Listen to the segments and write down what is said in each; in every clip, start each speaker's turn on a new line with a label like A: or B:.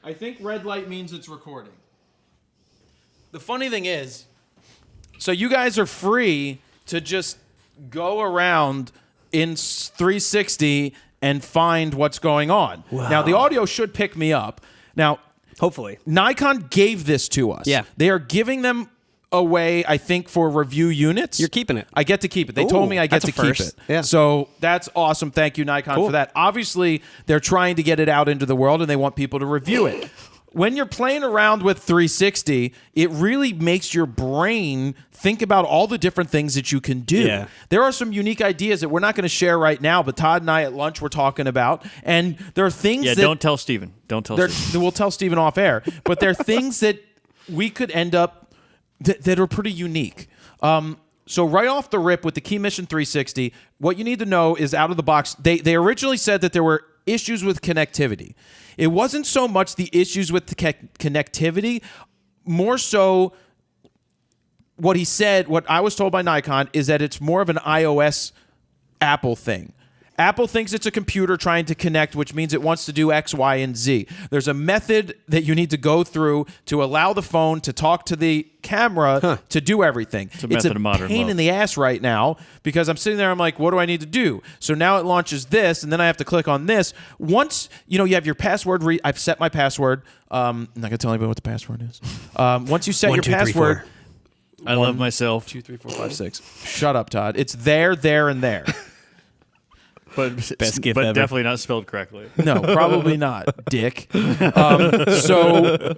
A: I think red light means it's recording. The funny thing is, so you guys are free to just go around in 360 and find what's going on.
B: Wow.
A: Now, the audio should pick me up. Now,
B: hopefully.
A: Nikon gave this to us.
B: Yeah.
A: They are giving them away, I think, for review units.
B: You're keeping it.
A: I get to keep it. They told me I get to keep it.
B: Yeah.
A: So that's awesome. Thank you, Nikon, for that. Obviously, they're trying to get it out into the world, and they want people to review it. When you're playing around with 360, it really makes your brain think about all the different things that you can do.
B: Yeah.
A: There are some unique ideas that we're not going to share right now, but Todd and I at lunch were talking about, and there are things that...
C: don't tell Steven. Don't tell Steven.
A: We'll tell Steven off air, but there are things that we could end up that are pretty unique. So right off the rip with the Key Mission 360, what you need to know is out of the box, they originally said that there were issues with connectivity. It wasn't so much the issues with the connectivity, more so what he said, what I was told by Nikon, is that it's more of an iOS Apple thing. Apple thinks it's a computer trying to connect, which means it wants to do X, Y, and Z. There's a method that you need to go through to allow the phone to talk to the camera to do everything. It's a pain in the ass right now because I'm sitting there, I'm like, what do I need to do? So now it launches this, and then I have to click on this. Once you have your password, I've set my password. I'm not going to tell anybody what the password is. Once you set your password...
C: I love myself.
A: 2, 3, 4, 5, 6. Shut up, Todd. It's there, and there.
C: But
B: best gift
C: but
B: ever.
C: definitely not spelled correctly.
A: No, probably not, dick. So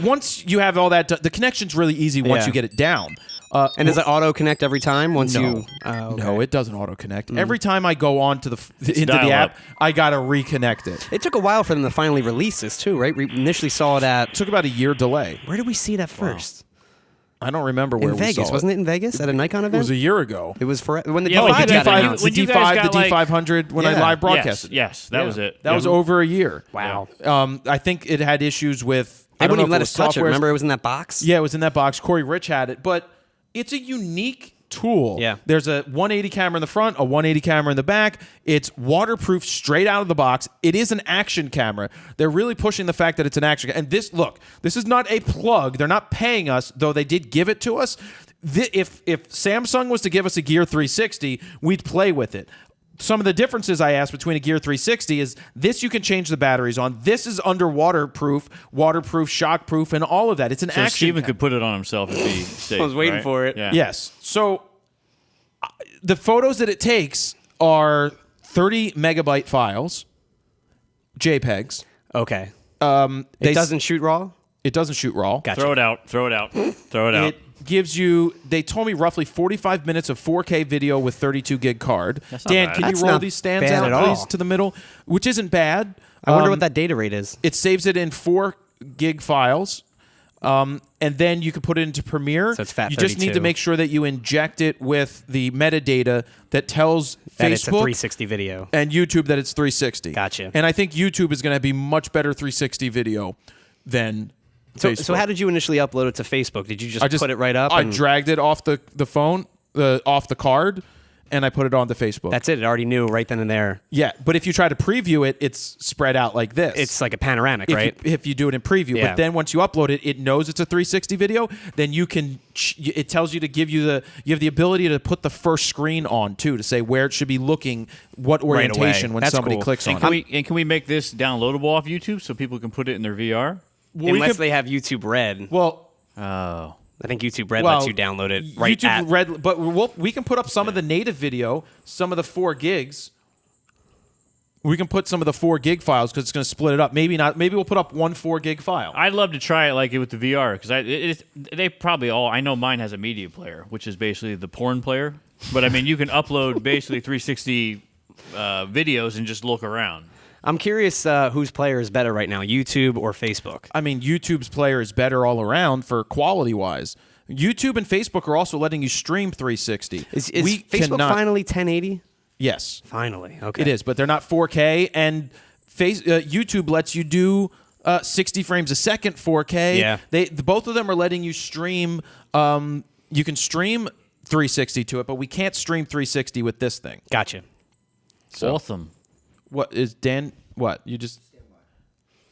A: once you have all that, the connection's really easy once you get it down.
B: And does it auto connect every time?
A: No, it doesn't auto connect. Every time I go on to into the app, I gotta reconnect it.
B: It took a while for them to finally release this too, right? We initially saw it at...
A: It took about a year delay.
B: Where did we see that first?
A: I don't remember where
B: in Vegas,
A: we saw it.
B: Wasn't it in Vegas at a Nikon event?
A: It was a year ago.
B: It was for when the
C: Yeah,
B: D5
C: when
B: got announced.
C: when you
A: the
C: guys
A: D5,
C: got,
A: the D500 when I live broadcasted.
C: Yes, that was it.
A: That was over a year.
B: Wow.
A: I think it had issues with...
B: They
A: I don't
B: wouldn't
A: know
B: even let
A: if
B: us touch it.
A: softwares.
B: Remember, it was in that box?
A: Yeah, it was in that box. Corey Rich had it, but it's a unique tool.
B: Yeah.
A: There's a 180 camera in the front, a 180 camera in the back. It's waterproof straight out of the box. It is an action camera. They're really pushing the fact that it's an action. And this is not a plug. They're not paying us, though they did give it to us. If Samsung was to give us a Gear 360, we'd play with it. Some of the differences I asked between a Gear 360 is this you can change the batteries on. This is waterproof, shockproof, and all of that. It's an action. So
C: Steven could put it on himself if he stayed.
B: I was waiting for it.
C: Yeah.
A: Yes. So the photos that it takes are 30 megabyte files, JPEGs.
B: Okay.
A: It
B: doesn't shoot RAW?
A: It doesn't shoot RAW.
B: Gotcha.
C: Throw it out. Throw it out. Throw it out.
A: It gives you, they told me, roughly 45 minutes of 4K video with 32 gig card.
C: That's not
A: Dan,
C: bad.
A: can
B: That's
A: you roll
B: not
A: these stands
B: bad
A: out,
B: at
A: please,
B: all.
A: to the middle? Which isn't bad.
B: I wonder what that data rate is.
A: It saves it in 4 gig files. And then you can put it into Premiere.
B: So it's FAT32.
A: You just need to make sure that you inject it with the metadata that tells
B: That
A: Facebook
B: it's a 360 video.
A: and YouTube that it's 360.
B: Gotcha.
A: And I think YouTube is going to be much better 360 video than Facebook.
B: So how did you initially upload it to Facebook? Did you just put it right up?
A: I
B: and
A: dragged it off the phone, off the card, and I put it onto Facebook.
B: That's it. It already knew right then and there.
A: Yeah, but if you try to preview it, it's spread out like this.
B: It's like a panoramic, right?
A: If you do it in preview.
B: Yeah.
A: But then once you upload it, it knows it's a 360 video. Then you can. It tells you to give you you have the ability to put the first screen on too, to say where it should be looking, what orientation when
B: That's
A: somebody
B: cool.
A: clicks on
C: And
A: it.
C: can we make this downloadable off YouTube so people can put it in their VR?
A: Well,
B: Unless they have YouTube Red.
A: well,
C: Oh.
B: I think YouTube Red lets you download it right
A: YouTube
B: at...
A: Red, but we can put up some of the native video, some of the 4 gigs. We can put some of the 4 gig files because it's going to split it up. Maybe not. Maybe we'll put up one 4 gig file.
C: I'd love to try it like it with the VR because they probably all. I know mine has a media player, which is basically the porn player. But I mean, you can upload basically 360 videos and just look around.
B: I'm curious whose player is better right now, YouTube or Facebook?
A: I mean, YouTube's player is better all around for quality-wise. YouTube and Facebook are also letting you stream 360.
B: Is Facebook finally 1080?
A: Yes.
B: Finally, okay.
A: It is, but they're not 4K, and YouTube lets you do 60 frames a second 4K.
B: Yeah.
A: Both of them are letting you stream. You can stream 360 to it, but we can't stream 360 with this thing.
B: Gotcha.
C: Awesome.
A: What is Dan? What you just?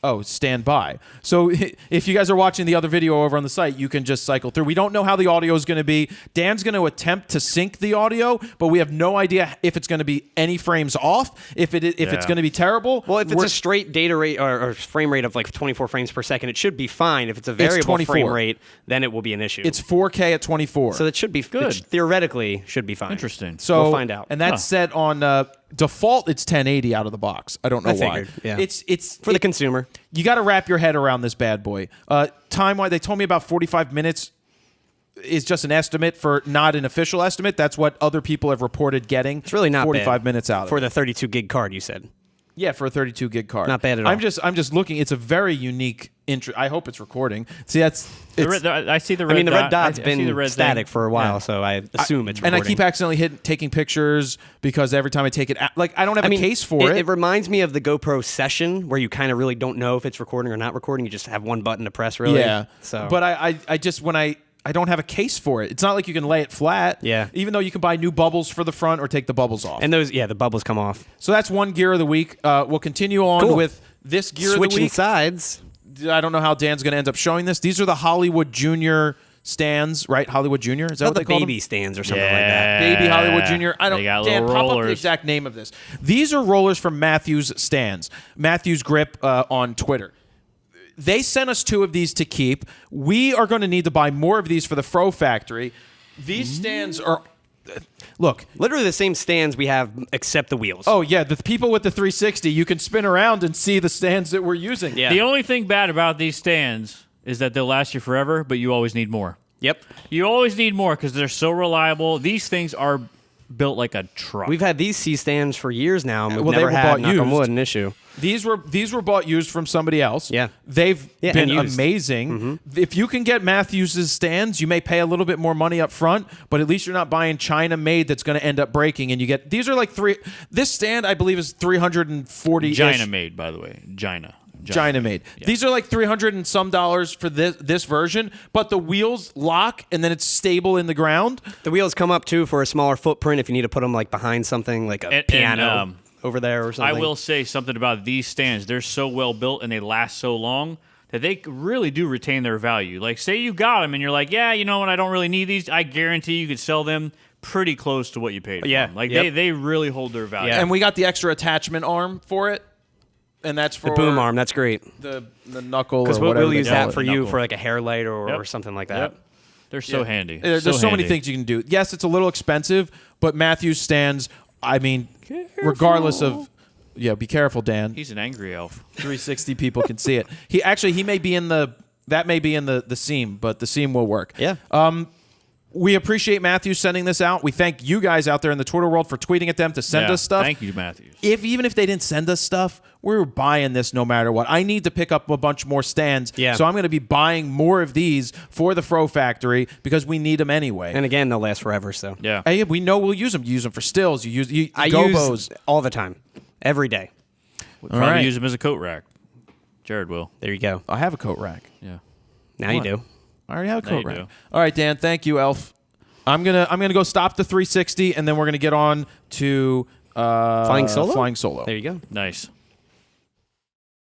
A: oh, stand by. So if you guys are watching the other video over on the site, you can just cycle through. We don't know how the audio is going to be. Dan's going to attempt to sync the audio, but we have no idea if it's going to be any frames off, if it's going to be terrible.
B: Well, if it's a straight data rate or frame rate of like 24 frames per second, it should be fine. If it's a variable frame rate, then it will be an issue.
A: It's 4K at 24.
B: So that should be good. Theoretically, should be fine.
C: Interesting.
A: So
B: we'll find out.
A: And that's set on default. It's 1080 out of the box. I don't know why.
B: Yeah.
A: It's
B: for the consumer.
A: You got to wrap your head around this bad boy. Time-wise, they told me about 45 minutes is just an estimate for not an official estimate. That's what other people have reported getting.
B: It's really not
A: 45
B: bad
A: minutes out
B: for
A: of
B: the 32 gig card. You said.
A: Yeah, for a 32 gig card.
B: Not bad at all.
A: I'm just looking. It's a very unique. I hope it's recording. See, I
C: see the red.
B: I mean, the red
C: dot.
B: dot's been static for a while, so I assume it's recording.
A: And I keep accidentally taking pictures because every time I take it, like I don't have a case for it.
B: It reminds me of the GoPro Session where you kind of really don't know if it's recording or not recording. You just have one button to press, really.
A: Yeah.
B: So,
A: but I just when I don't have a case for it. It's not like you can lay it flat.
B: Yeah.
A: Even though you can buy new bubbles for the front or take the bubbles off.
B: And those, the bubbles come off.
A: So that's one gear of the week. We'll continue on with this gear of the
B: Switching
A: week.
B: sides.
A: I don't know how Dan's going to end up showing this. These are the Hollywood Junior stands, right? Hollywood Junior? Is that what they call them?
B: Baby stands or something like that.
A: Baby Hollywood Junior. I don't.
C: They got
A: Dan,
C: little
A: pop up the
C: rollers.
A: exact name of this. These are rollers from Matthews stands. Matthews Grip on Twitter. They sent us 2 of these to keep. We are going to need to buy more of these for the Fro factory. These stands are... Look.
B: Literally the same stands we have except the wheels.
A: Oh, yeah. The people with the 360, you can spin around and see the stands that we're using.
B: Yeah.
C: The only thing bad about these stands is that they'll last you forever, but you always need more.
B: Yep.
C: You always need more because they're so reliable. These things are built like a truck.
B: We've had these C stands for years now, and we've
A: Well, they
B: never
A: were
B: had,
A: bought
B: knock on
A: used.
B: wood, an issue.
A: These were bought used from somebody else.
B: Yeah.
A: They've been
B: and used.
A: amazing. If you can get Matthews' stands, you may pay a little bit more money up front, but at least you're not buying China made that's going to end up breaking. And you get these are like this stand I believe is 340
C: China made, by the way.
A: China made. Yeah. These are like $300 and some for this version, but the wheels lock and then it's stable in the ground.
B: The wheels come up too for a smaller footprint if you need to put them like behind something like a piano over there or something.
C: I will say something about these stands. They're so well built and they last so long that they really do retain their value. Like, say you got them and you're like, yeah, you know what, I don't really need these. I guarantee you could sell them pretty close to what you paid for them. Like, they really hold their value.
A: Yeah. And we got the extra attachment arm for it. And that's for
B: the boom arm. That's great.
A: The knuckle or
B: because
A: whatever.
B: we'll use that for you
C: knuckle.
B: for like a hair light or something like that.
C: Yep. They're so handy.
A: There's so many things you can do. Yes, it's a little expensive, but Matthews stands, I mean, regardless of... Yeah, be careful, Dan.
C: He's an angry elf.
A: 360 people can see it. He may be in the... That may be in the seam, but the seam will work.
B: Yeah.
A: We appreciate Matthews sending this out. We thank you guys out there in the Twitter world for tweeting at them to send us stuff.
C: Thank you, Matthews.
A: Even if they didn't send us stuff, we were buying this no matter what. I need to pick up a bunch more stands, so I'm going to be buying more of these for the Fro factory because we need them anyway.
B: And again, they'll last forever. So
C: yeah,
A: hey, we know we'll use them. You use them for stills.
B: I
A: gobos.
B: use all the time, every day.
C: We'll probably use them as a coat rack. Jared will.
B: There you go.
A: I have a coat rack.
C: Yeah.
B: Now you do.
A: I already have a coat
C: you
A: rack.
C: do.
A: All right, Dan. Thank you, Elf. I'm gonna go stop the 360, and then we're gonna get on to
B: Flying Solo.
A: Flying Solo.
B: There you go.
C: Nice.